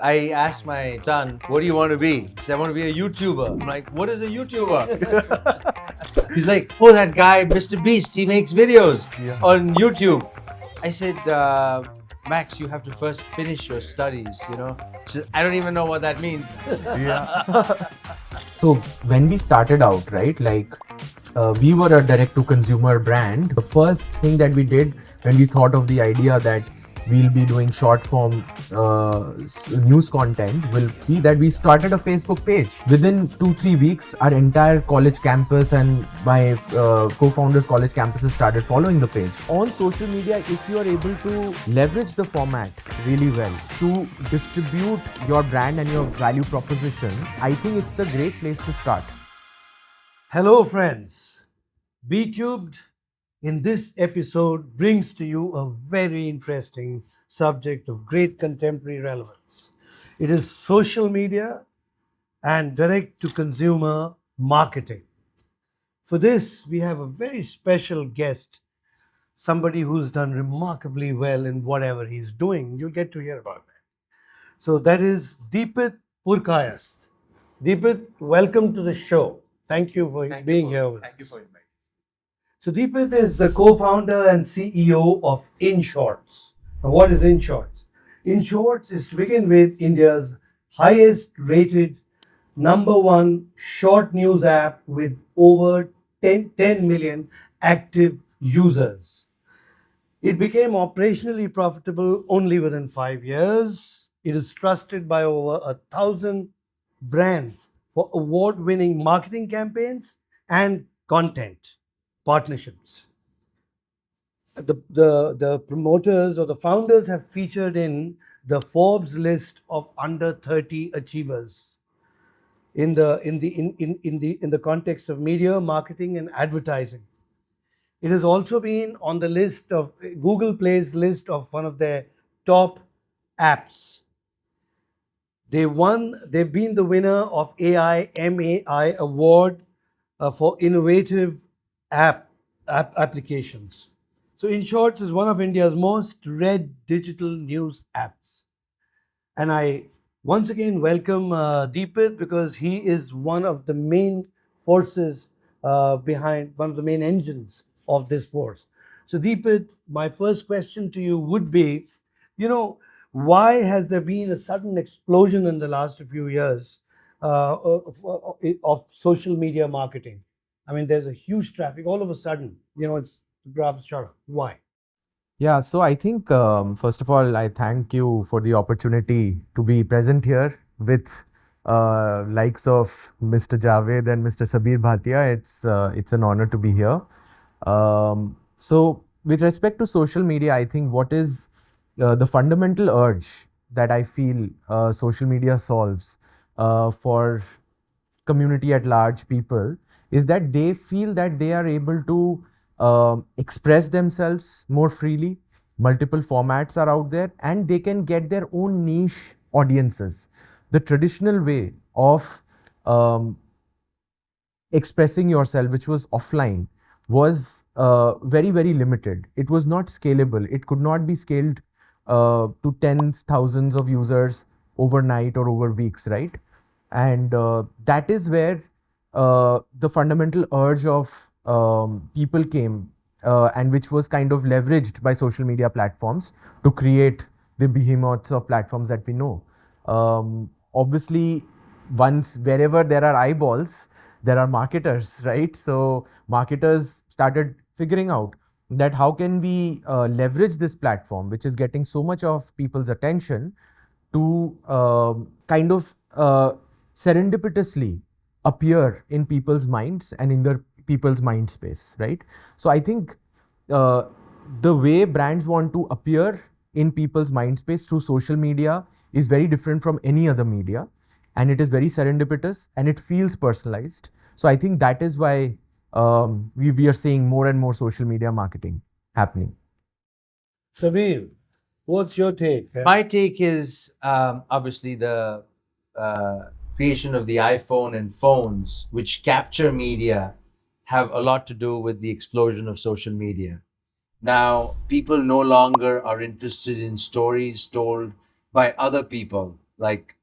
I asked my son, what do you want to be? He said, I want to be a YouTuber. I'm like, what is a YouTuber? He's like, oh, that guy, Mr. Beast, he makes videos on YouTube. I said, Max, you have to first finish your studies, you know? He said, I don't even know what that means. So when we started out, right, we were a direct-to-consumer brand. The first thing that we did when we thought of the idea that we'll be doing short-form news content will be that we started a Facebook page. Within 2-3 weeks, our entire college campus and my co-founders' college campuses started following the page. On social media, if you are able to leverage the format really well to distribute your brand and your value proposition, I think it's a great place to start. Hello, friends. B-Cubed in this episode brings to you a very interesting subject of great contemporary relevance. It is social media and direct-to-consumer marketing. For this, we have a very special guest, somebody who's done remarkably well in whatever he's doing. You'll get to hear about that. So that is Deepit Purkayast. Deepit, welcome to the show. Thank you for being here with us. Thank you for inviting. So Deepit is the co-founder and CEO of Inshorts. Now, what is Inshorts? Inshorts is, to begin with, India's highest rated #1 short news app with over 10 million active users. It became operationally profitable only within 5 years. It is trusted by over 1,000 brands for award-winning marketing campaigns and content partnerships. The promoters or the founders have featured in the Forbes list of under 30 achievers in the context of media, marketing, and advertising. It has also been on the list of Google Play's list of one of their top apps. They've been the winner of MAI award for innovative applications. So Inshorts is one of India's most read digital news apps. And I once again welcome Deepit because he is one of the main forces behind, one of the main engines of this force. So Deepit, my first question to you would be, why has there been a sudden explosion in the last few years of social media marketing? I mean, there's a huge traffic all of a sudden. It's the graph is shot up. Why? Yeah, so I think first of all, I thank you for the opportunity to be present here with likes of Mr. Javed and Mr. Sabir Bhatia. It's an honor to be here. So with respect to social media, I think what is the fundamental urge that I feel social media solves for community at large people is that they feel that they are able to express themselves more freely. Multiple formats are out there and they can get their own niche audiences. The traditional way of expressing yourself, which was offline, was very, very limited. It was not scalable. It could not be scaled to tens, thousands of users overnight or over weeks, right? And that is where the fundamental urge of people came, and which was kind of leveraged by social media platforms to create the behemoths of platforms that we know. Obviously, wherever there are eyeballs, there are marketers, right? So marketers started figuring out that how can we leverage this platform, which is getting so much of people's attention, to kind of serendipitously appear in people's minds and in their people's mind space, right? So I think the way brands want to appear in people's mind space through social media is very different from any other media, and it is very serendipitous and it feels personalized. So I think that is why we are seeing more and more social media marketing happening. Sabir, what's your take? My take is obviously the creation of the iPhone and phones, which capture media, have a lot to do with the explosion of social media. Now, people no longer are interested in stories told by other people. like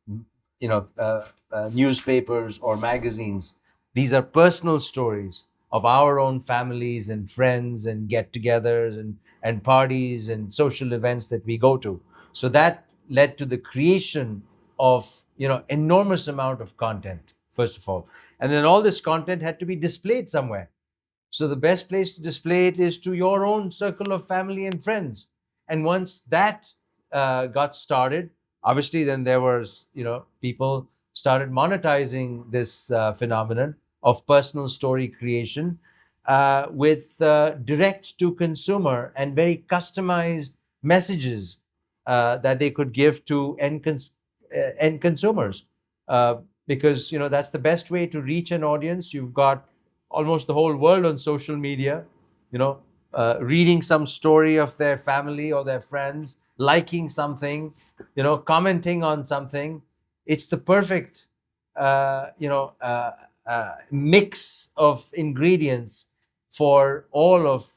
newspapers or magazines. These are personal stories of our own families and friends and get-togethers and parties and social events that we go to. So that led to the creation of enormous amount of content, first of all, and then all this content had to be displayed somewhere. So the best place to display it is to your own circle of family and friends. And once that got started, obviously, then there was, people started monetizing this phenomenon of personal story creation with direct to consumer and very customized messages that they could give to end consumers. Uh, because that's the best way to reach an audience. You've got almost the whole world on social media, you know, reading some story of their family or their friends, liking something, commenting on something. It's the perfect, mix of ingredients for all of,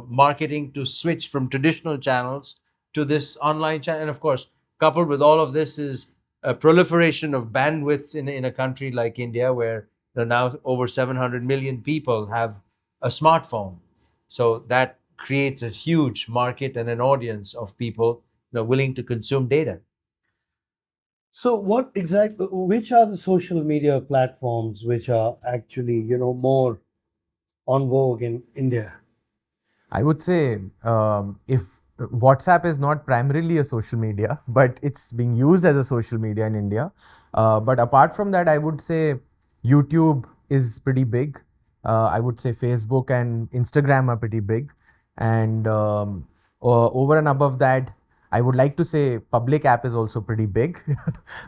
marketing to switch from traditional channels to this online channel. And of course, coupled with all of this is a proliferation of bandwidth in a country like India, where now over 700 million people have a smartphone. So that creates a huge market and an audience of people willing to consume data. So, which are the social media platforms which are actually, more on vogue in India? I would say if WhatsApp is not primarily a social media, but it's being used as a social media in India. But apart from that, I would say YouTube is pretty big. I would say Facebook and Instagram are pretty big. And over and above that, I would like to say public app is also pretty big,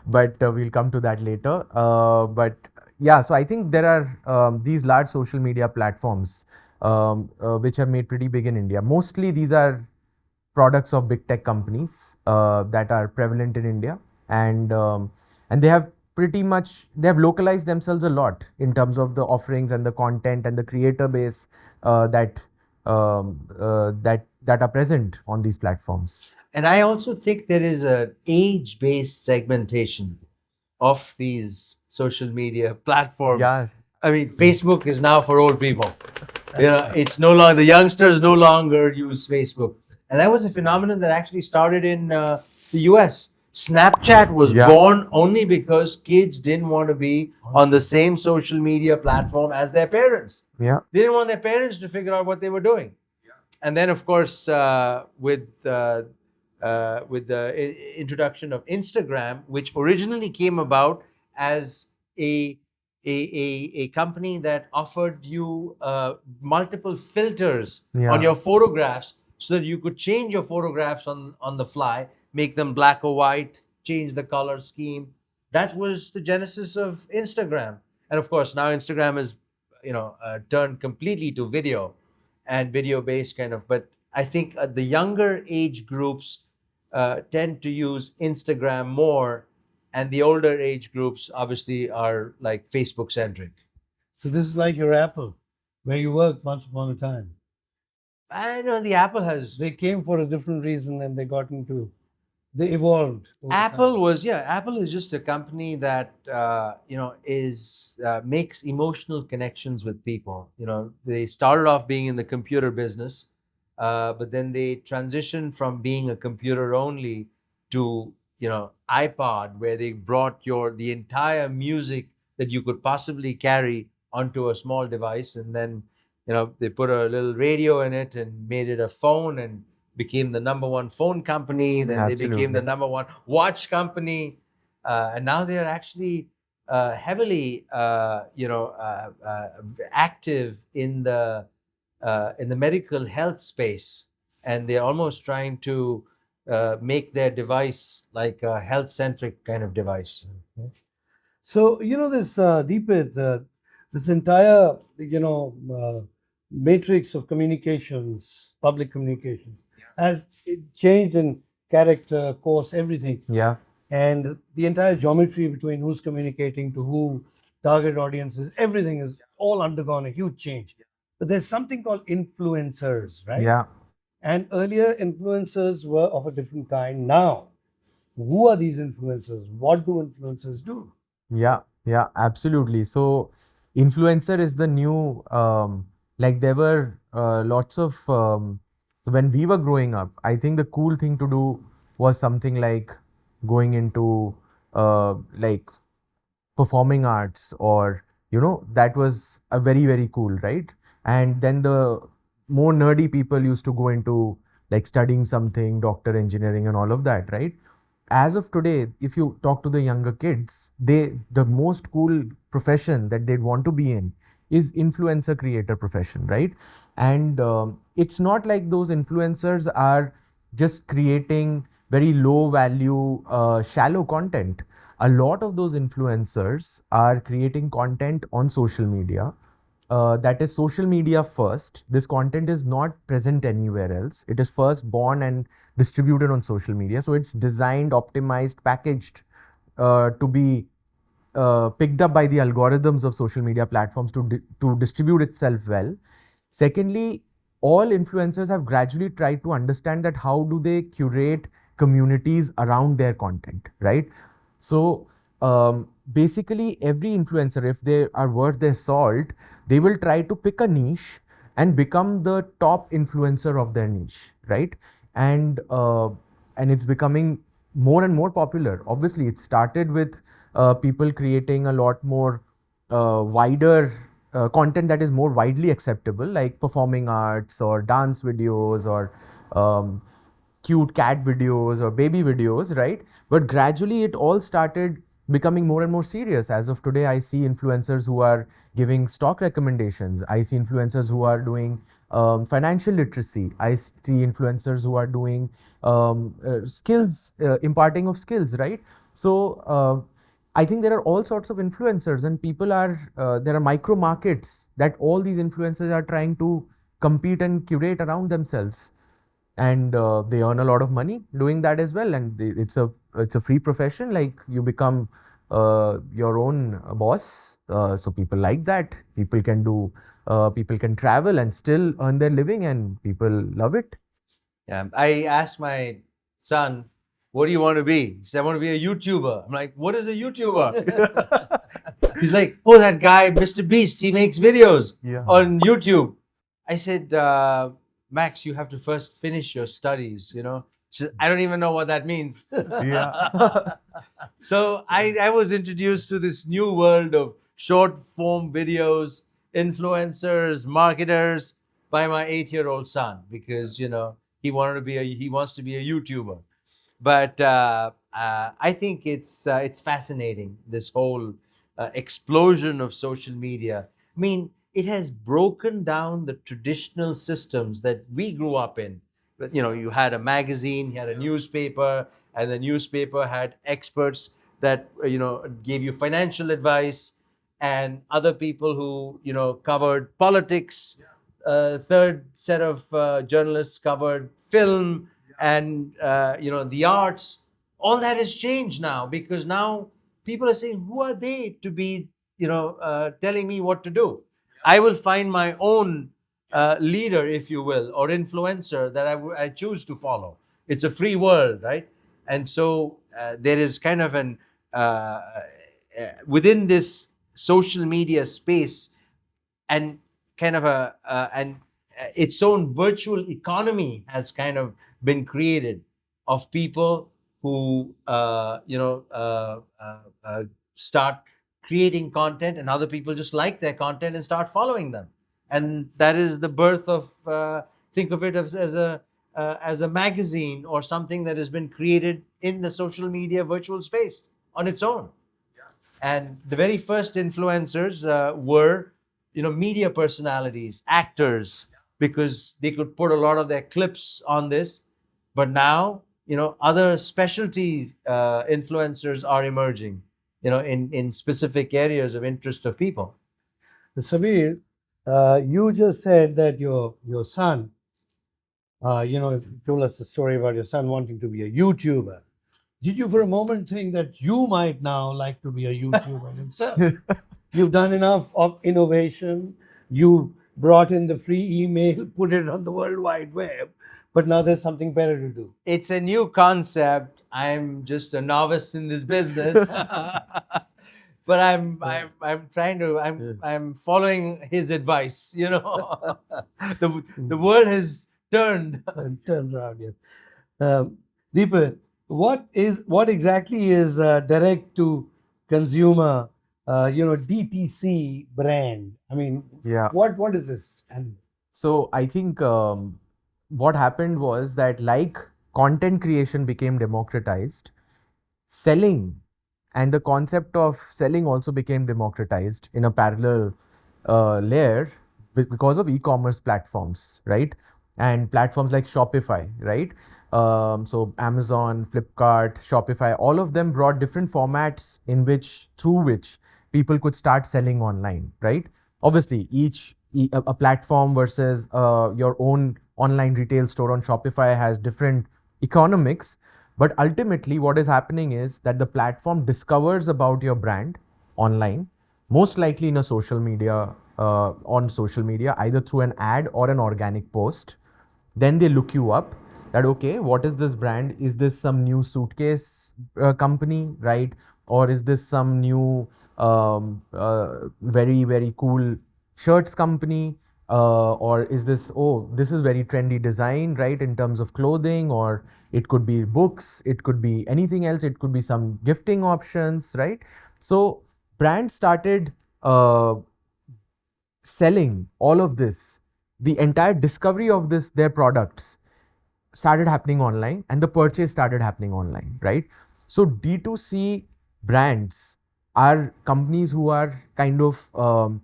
but we'll come to that later. But yeah, so I think there are these large social media platforms which have made pretty big in India. Mostly these are products of big tech companies that are prevalent in India, and they have localized themselves a lot in terms of the offerings and the content and the creator base that are present on these platforms. And I also think there is an age-based segmentation of these social media platforms. Yeah. I mean, Facebook is now for old people. It's no longer, the youngsters no longer use Facebook. And that was a phenomenon that actually started in the US. Snapchat was Yeah. born only because kids didn't want to be on the same social media platform as their parents. Yeah. They didn't want their parents to figure out what they were doing. And then, of course, with the introduction of Instagram, which originally came about as a a company that offered you multiple filters Yeah. on your photographs, so that you could change your photographs on the fly, make them black or white, change the color scheme. That was the genesis of Instagram. And of course, now Instagram is turned completely to video and video based kind of. But I think the younger age groups tend to use Instagram more, and the older age groups obviously are like Facebook centric. So, this is like your Apple, where you worked once upon a time. I know the Apple has. They came for a different reason and they evolved. over Apple time. was, yeah. Apple is just a company that is makes emotional connections with people. They started off being in the computer business, but then they transitioned from being a computer only to iPod, where they brought the entire music that you could possibly carry onto a small device, and then they put a little radio in it and made it a phone, and became the number one phone company. Then they became the Absolutely. number one watch company, and now they are actually heavily, active in the medical health space, and they're almost trying to make their device like a health centric kind of device. So, this Deepit, this entire, matrix of communications, public communications, has changed in character, course, everything. Yeah. And the entire geometry between who's communicating to who, target audiences, everything is all undergone a huge change. But there's something called influencers, right? Yeah. And earlier influencers were of a different kind. Now Who are these influencers? What do influencers do? Yeah, absolutely. So, influencer is the new, like there were lots of, so when we were growing up, I think the cool thing to do was something like going into like performing arts, or that was a very very cool, right? And then the more nerdy people used to go into like studying something, doctor, engineering, and all of that, right? As of today, if you talk to the younger kids, the most cool profession that they'd want to be in is influencer creator profession, right? And it's not like those influencers are just creating very low value shallow content. A lot of those influencers are creating content on social media, that is social media first. This content is not present anywhere else. It is first born and distributed on social media. So it's designed, optimized, packaged to be picked up by the algorithms of social media platforms to distribute itself well. Secondly, all influencers have gradually tried to understand that how do they curate communities around their content, right? So basically, every influencer, if they are worth their salt, they will try to pick a niche and become the top influencer of their niche, right? And and it's becoming more and more popular. Obviously, it started with people creating a lot more wider content that is more widely acceptable, like performing arts or dance videos or um, cute cat videos or baby videos, right? But gradually it all started becoming more and more serious. As of today, I see influencers who are giving stock recommendations. I see influencers who are doing financial literacy. I see influencers who are doing skills, imparting of skills, right? So I think there are all sorts of influencers, and there are micro markets that all these influencers are trying to compete and curate around themselves, and they earn a lot of money doing that as well. And it's a free profession. Like, you become your own boss. So people like that. People can travel and still earn their living, and people love it. Yeah, I asked my son, "What do you want to be?" He said, "I want to be a YouTuber." I'm like, "What is a YouTuber?" He's like, "Oh, that guy, Mr. Beast, he makes videos Yeah. on YouTube." I said, "Max, you have to first finish your studies, you know." She said, "I don't even know what that means." Yeah. So I was introduced to this new world of short form videos, influencers, marketers by my 8-year-old son, because he wants to be a YouTuber. But I think it's fascinating, this whole explosion of social media. I mean, it has broken down the traditional systems that we grew up in. But, you had a magazine, you had a newspaper, and the newspaper had experts that gave you financial advice, and other people who covered politics. Third set of journalists covered film and the arts. All that has changed now, because now people are saying, who are they to be telling me what to do? I will find my own leader, if you will, or influencer that I choose to follow. It's a free world, right? And so there is kind of an within this social media space, and kind of and its own virtual economy has kind of been created, of people who start creating content, and other people just like their content and start following them. And that is the birth of think of it as a magazine, or something that has been created in the social media virtual space on its own. And the very first influencers were media personalities, actors, because they could put a lot of their clips on this. But now other specialty influencers are emerging in specific areas of interest of people. Samir, you just said that your son, you told us the story about your son wanting to be a YouTuber. Did you for a moment think that you might now like to be a YouTuber himself? You've done enough of innovation. You brought in the free email, put it on the World Wide Web. but now there's something better to do. It's a new concept. I'm just a novice in this business. But I'm trying to I'm following his advice, you know. The world has turned. And turn around, yes. Deepa, what exactly is direct to consumer, DTC brand? I mean, Yeah. what is this? And So I think what happened was that, like, content creation became democratized, selling and the concept of selling also became democratized in a parallel layer because of e-commerce platforms, right? And platforms like Shopify, right? So Amazon, Flipkart, Shopify, all of them brought different formats through which people could start selling online, right? Obviously, a platform versus your own online retail store on Shopify has different economics, but ultimately, what is happening is that the platform discovers about your brand online, most likely in a social media, on social media, either through an ad or an organic post. Then they look you up that, okay, what is this brand? Is this some new suitcase company, right? Or is this some new very, very cool shirts company? Or is this, oh, this is very trendy design, right? In terms of clothing, or it could be books, it could be anything else, it could be some gifting options, right? So brands started selling all of this. The entire discovery of their products started happening online, and the purchase started happening online, right? So D2C brands are companies who are kind of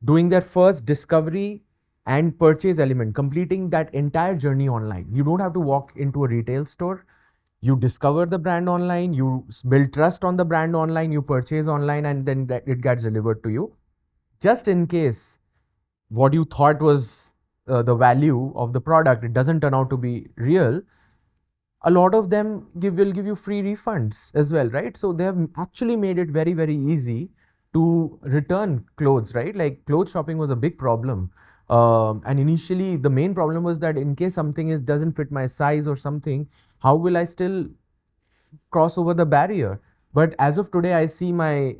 doing their first discovery and purchase element, completing that entire journey online. You don't have to walk into a retail store. You discover the brand online, you build trust on the brand online, you purchase online, and then it gets delivered to you. Just in case what you thought was the value of the product, it doesn't turn out to be real, a lot of them will give you free refunds as well, right? So they have actually made it very, very easy to return clothes, right? Like, clothes shopping was a big problem. And initially, the main problem was that in case something doesn't fit my size or something, how will I still cross over the barrier? But as of today, I see my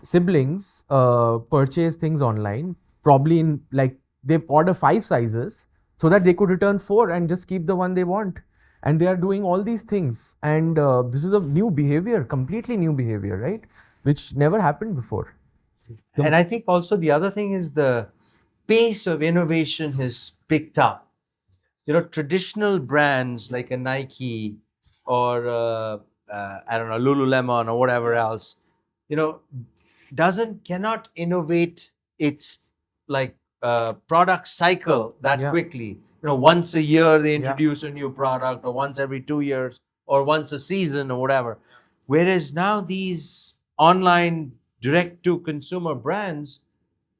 siblings purchase things online, probably in, like, they order 5 sizes so that they could return 4 and just keep the one they want. And they are doing all these things. And this is a new behavior, completely new behavior, right? Which never happened before. And I think also the other thing is the pace of innovation has picked up. You know, traditional brands like a Nike or I don't know, Lululemon or whatever else, you know, cannot innovate its like product cycle that Yeah. quickly. You know, once a year they Yeah. introduce a new product, or once every 2 years, or once a season, or whatever. Whereas now these online direct to consumer brands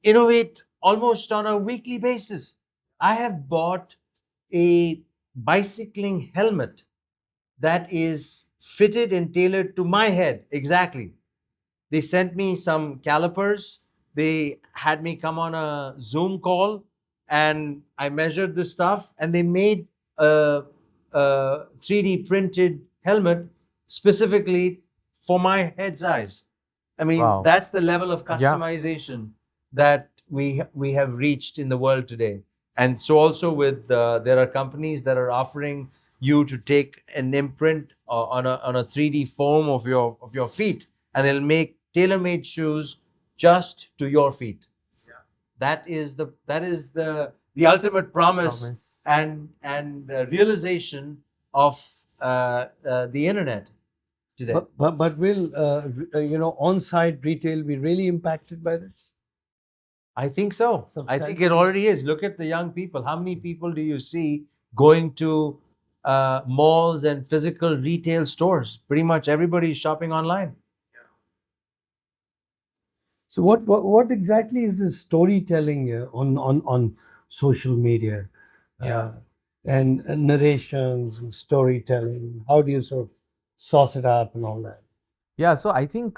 innovate almost on a weekly basis. I have bought a bicycling helmet that is fitted and tailored to my head exactly. They sent me some calipers. They had me come on a Zoom call, and I measured the stuff, and they made a 3D printed helmet specifically for my head size. I mean, Wow. that's the level of Yeah. customization that we have reached in the world today. And so also with there are companies that are offering you to take an imprint on a 3D foam of your feet, and they'll make tailor-made shoes just to your feet. That is the ultimate promise, Promise. and realization of the internet today. but will on-site retail be really impacted by this? I think so. I think it Substantially. already is. Look at the young people. How many people do you see going to malls and physical retail stores? Pretty much everybody is shopping online. So what exactly is this storytelling on social media? Yeah. And narrations and storytelling. How do you sort of sauce it up and all that? Yeah, so I think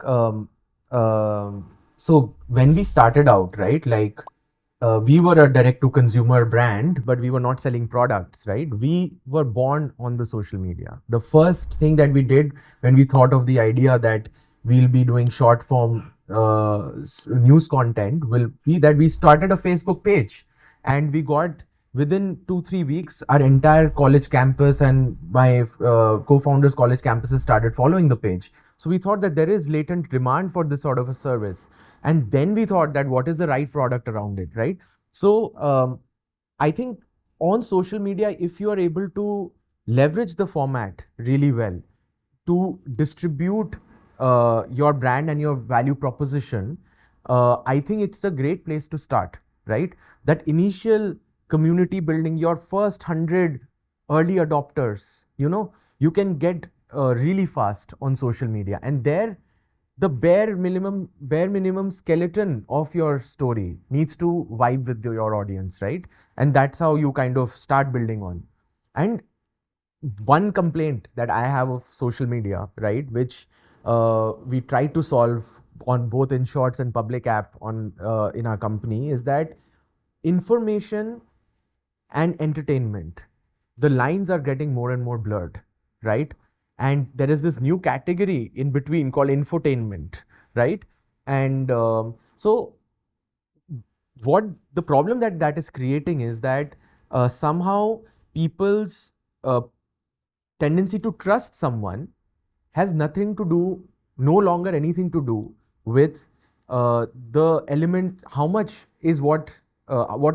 so when we started out, right, like, we were a direct to consumer brand, but we were not selling products, right? We were born on the social media. The first thing that we did when we thought of the idea that we'll be doing short form news content will be that we started a Facebook page, and we got within 2-3 weeks our entire college campus and my co-founders college campuses started following the page. So we thought that there is latent demand for this sort of a service, and then we thought that what is the right product around it, right? So I think on social media, if you are able to leverage the format really well to distribute your brand and your value proposition, I think it's a great place to start, right? That initial community building, your first 100 early adopters, you can get really fast on social media, and there the bare minimum skeleton of your story needs to vibe with your audience, right? And that's how you kind of start building on. And one complaint that I have of social media, right, which we try to solve on both Inshorts and public app on in our company, is that information and entertainment, the lines are getting more and more blurred, right? And there is this new category in between called infotainment, right? And so what the problem that is creating is that somehow people's tendency to trust someone has nothing to do, no longer anything to do with the element, how much is what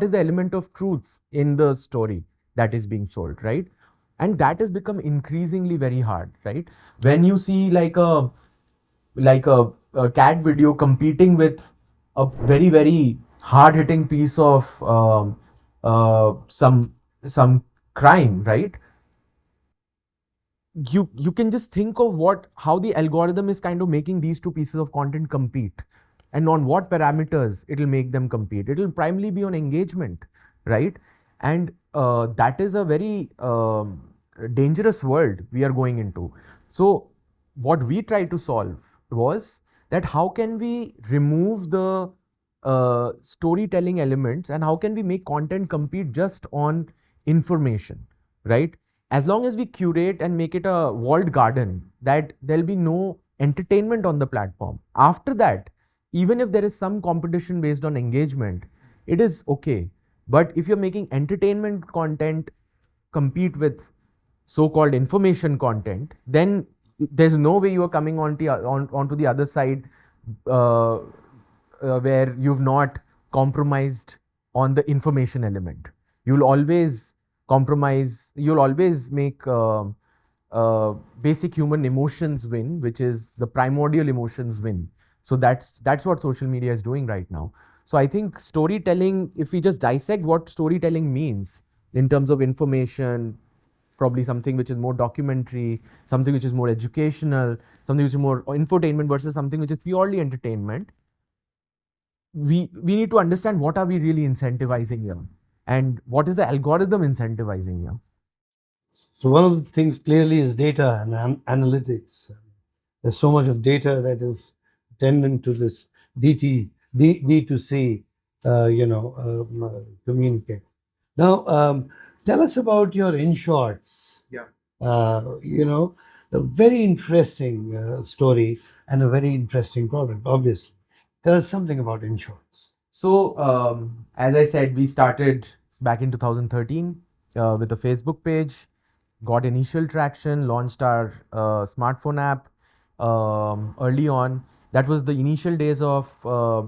is the element of truth in the story that is being sold, right? And that has become increasingly very hard, right? When you see like a cat video competing with a very very hard hitting piece of some crime, right? You can just think of how the algorithm is kind of making these two pieces of content compete, and on what parameters it'll make them compete. It'll primarily be on engagement, right? And that is a very dangerous world we are going into. So what we tried to solve was that how can we remove the storytelling elements, and how can we make content compete just on information, right? As long as we curate and make it a walled garden, that there'll be no entertainment on the platform. After that, even if there is some competition based on engagement, it is okay. But if you're making entertainment content compete with so-called information content, then there's no way you are coming onto the other side where you've not compromised on the information element. You'll always compromise, you'll always make basic human emotions win, which is the primordial emotions win. So that's what social media is doing right now. So I think storytelling, if we just dissect what storytelling means in terms of information, probably something which is more documentary, something which is more educational, something which is more infotainment versus something which is purely entertainment, we need to understand what are we really incentivizing here, and what is the algorithm incentivizing here. So one of the things clearly is data and analytics. There's so much of data that is attendant to this D2C, communicate. Now, tell us about your Inshorts. Yeah. A very interesting story and a very interesting product, obviously. Tell us something about Inshorts. So, as I said, we started back in 2013 with a Facebook page, got initial traction, launched our smartphone app early on. That was the initial days of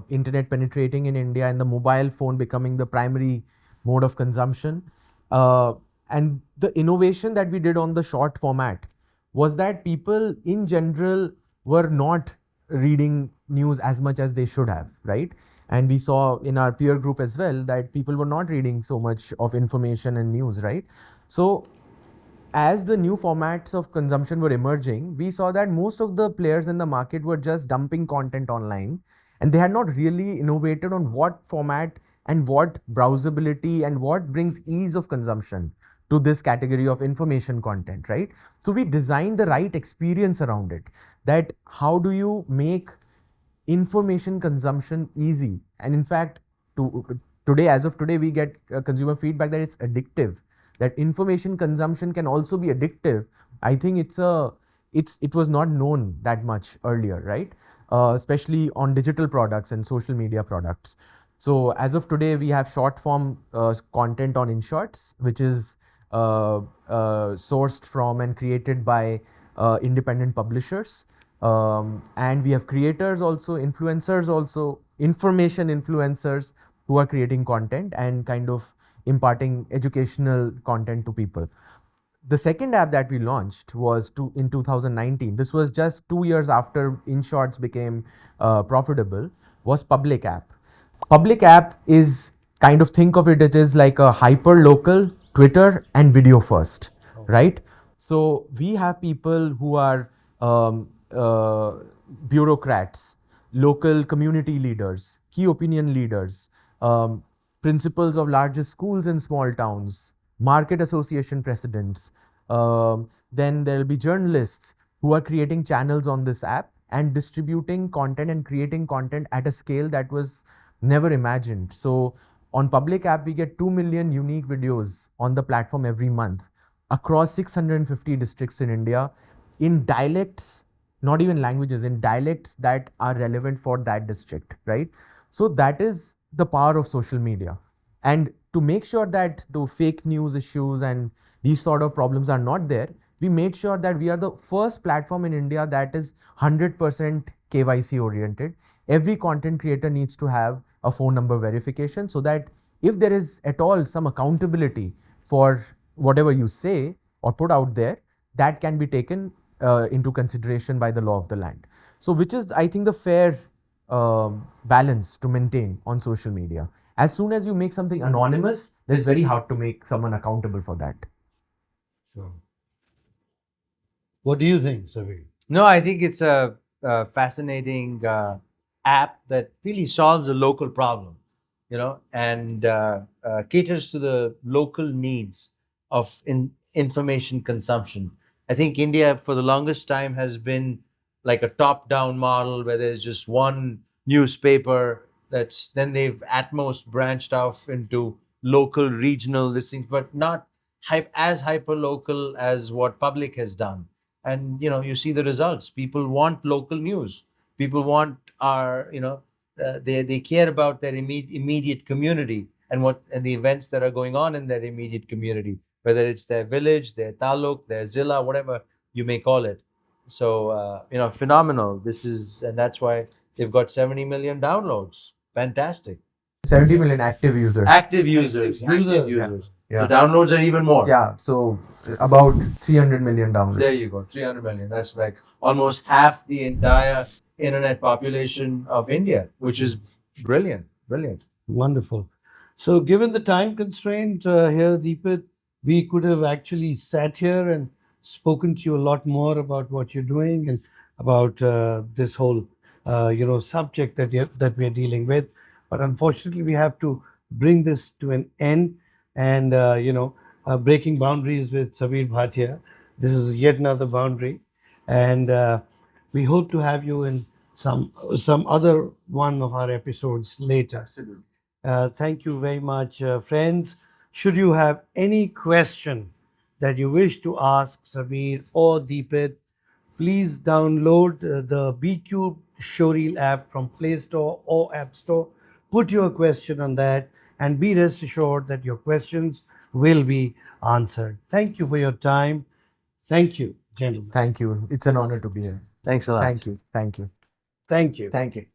internet penetrating in India and the mobile phone becoming the primary mode of consumption. And the innovation that we did on the short format was that people in general were not reading news as much as they should have, right? And we saw in our peer group as well that people were not reading so much of information and news, right? So as the new formats of consumption were emerging, we saw that most of the players in the market were just dumping content online, and they had not really innovated on what format and what browsability and what brings ease of consumption to this category of information content, right? So we designed the right experience around it, that how do you make information consumption easy, and in fact to today, as of today, we get consumer feedback that it's addictive, that information consumption can also be addictive. I think it was not known that much earlier, right? Especially on digital products and social media products. So as of today, we have short form content on Inshorts, which is sourced from and created by independent publishers. And we have creators also, influencers also, information influencers who are creating content and kind of imparting educational content to people. The second app that we launched was in 2019. This was just 2 years after Inshorts became profitable. Was Public App. Public App is kind of, think of it is like a hyper local Twitter and video first, right? So we have people who are bureaucrats, local community leaders, key opinion leaders, principals of largest schools in small towns, market association presidents. Then there'll be journalists who are creating channels on this app and distributing content and creating content at a scale that was never imagined. So on Public App, we get 2 million unique videos on the platform every month across 650 districts in India in dialects, not even languages, in dialects that are relevant for that district, right? So that is the power of social media. And to make sure that the fake news issues and these sort of problems are not there, we made sure that we are the first platform in India that is 100% KYC oriented. Every content creator needs to have a phone number verification so that if there is at all some accountability for whatever you say or put out there, that can be taken into consideration by the law of the land. So which is, I think, the fair balance to maintain on social media. As soon as you make something anonymous, it's very hard to make someone accountable for that. Sure. What do you think, Savir? No, I think it's a fascinating app that really solves a local problem, and caters to the local needs of information consumption. I think India, for the longest time, has been like a top-down model where there's just one newspaper that's then they've at most branched off into local, regional listings, but not as hyper local as what Public has done. And you see the results. People want local news. People want they care about their immediate community and the events that are going on in their immediate community, whether it's their village, their taluk, their zilla, whatever you may call it. So phenomenal. And that's why they've got 70 million downloads. Fantastic. 70 million active users. Active users. Yeah. So downloads are even more. Yeah, so about 300 million downloads. There you go, 300 million. That's like almost half the entire internet population of India, which is brilliant. Brilliant. Wonderful. So, given the time constraint here, Deepit, we could have actually sat here and spoken to you a lot more about what you're doing and about this whole, subject that we are dealing with. But unfortunately, we have to bring this to an end. And breaking boundaries with Savir Bhatia. This is yet another boundary, and we hope to have you in some other one of our episodes later. Absolutely. Thank you very much, friends. Should you have any question that you wish to ask Savir or Deepit, please download the BCube Showreel app from Play Store or App Store. Put your question on that, and be rest assured that your questions will be answered. Thank you for your time. Thank you, gentlemen. Thank you. It's an honor to be here. Thanks a lot. Thank you. Thank you. Thank you. Thank you.